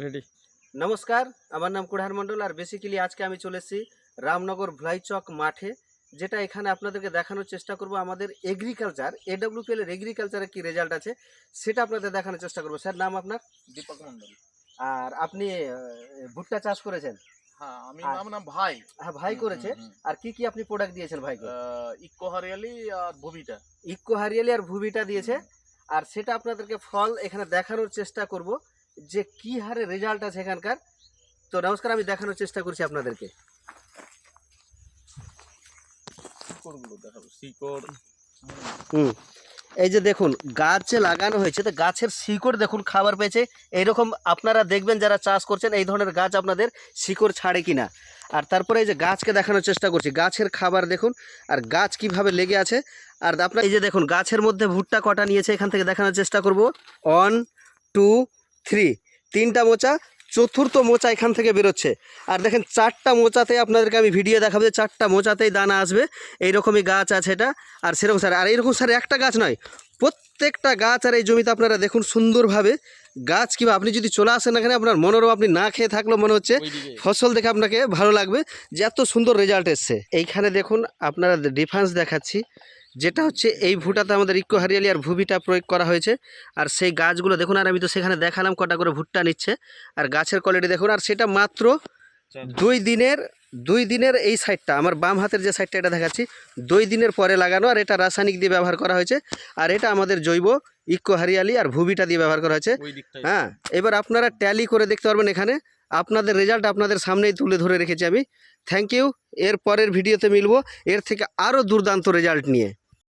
Ready. নমস্কার, আমার নাম কুড়ার মণ্ডল। আর বেসিক্যালি আজকে আমি চলে এসেছি রামনগর ভ্লাইচক মাঠে, যেটা এখানে আপনাদেরকে দেখানোর চেষ্টা করব আমাদের এগ্রিকালচার এডব্লিউপিএল এর এগ্রিকালচারের কি রেজাল্ট আছে সেটা আপনাদের দেখানোর চেষ্টা করব। স্যার, নাম আপনার? দীপক মন্ডল। আর আপনি ভুট্টা চাষ করেছেন? হ্যাঁ, আমি আর- নাম না ভাই। হ্যাঁ, ভাই করেছে। আর কি কি আপনি প্রোডাক্ট দিয়েছেন ভাইকে? ইকো হরিয়ালি আর ভবিটা। ইকো হারিয়ালি আর ভুবিটা দিয়েছে। আর সেটা আপনাদেরকে ফল এখানে দেখানোর চেষ্টা করব যে কি হারে রেজাল্ট আছে এখানকার। তো নমস্কার, আমি দেখানোর চেষ্টা করছি আপনাদেরকে। শিকড়গুলো দেখাবো, শিকড়। এই যে দেখুন, গাছ যে লাগানো হয়েছে, তো গাছের শিকড় দেখুন খাবার পেয়েছে। এইরকম আপনারা দেখবেন যারা চাষ করছেন, এই ধরনের গাছ আপনাদের শিকড় ছাড়ে কিনা। আর তারপরে এই যে গাছকে দেখানোর চেষ্টা করছি, গাছের খাবার দেখুন আর গাছ কিভাবে লেগে আছে। আর আপনার এই যে দেখুন, গাছের মধ্যে ভুট্টা কটা নিয়েছে, এখান থেকে দেখানোর চেষ্টা করব। 1 2 3, তিনটা মোচা, চতুর্থ মোচা এখান থেকে বেরোচ্ছে। আর দেখেন, 4টা মোচাতে আপনাদেরকে আমি ভিডিও দেখাবো যে 4টা মোচাতেই দানা আসবে। এইরকমই গাছ আছে এটা। আর সেরকম স্যার, আর এইরকম স্যার একটা গাছ নয়, প্রত্যেকটা গাছ। আর এই জমিতে আপনারা দেখুন সুন্দরভাবে গাছ কিংবা আপনি যদি চলে আসেন এখানে, আপনার মনোরম, আপনি না খেয়ে থাকলেও মনে হচ্ছে ফসল দেখে আপনাকে ভালো লাগবে যে এত সুন্দর রেজাল্ট এসছে। এইখানে দেখুন আপনারা ডিফারেন্স দেখাচ্ছি, যেটা হচ্ছে এই ভুটাতে আমাদের ইকো হারিয়ালি আর ভুবিটা প্রয়োগ করা হয়েছে। আর সেই গাছগুলো দেখুন, আর আমি তো সেখানে দেখালাম কটা করে ভুট্টা নিচ্ছে। আর গাছের কোয়ালিটি দেখুন, আর সেটা মাত্র 2 দিনের এই সাইডটা, আমার বাম হাতের যে সাইডটা এটা দেখাচ্ছি, 2 দিনের পরে লাগানো। আর এটা রাসায়নিক দিয়ে ব্যবহার করা হয়েছে। আর এটা আমাদের জৈব ইকো হারিয়ালি আর ভুবিটা দিয়ে ব্যবহার করা হয়েছে। হ্যাঁ, এবার আপনারা ট্যালি করে দেখতে পারবেন এখানে। আপনাদের রেজাল্ট আপনাদের সামনেই তুলে ধরে রেখেছি আমি। Thank you. এর পরের ভিডিওতে মিলবো এর থেকে আরও দুর্দান্ত রেজাল্ট নিয়ে।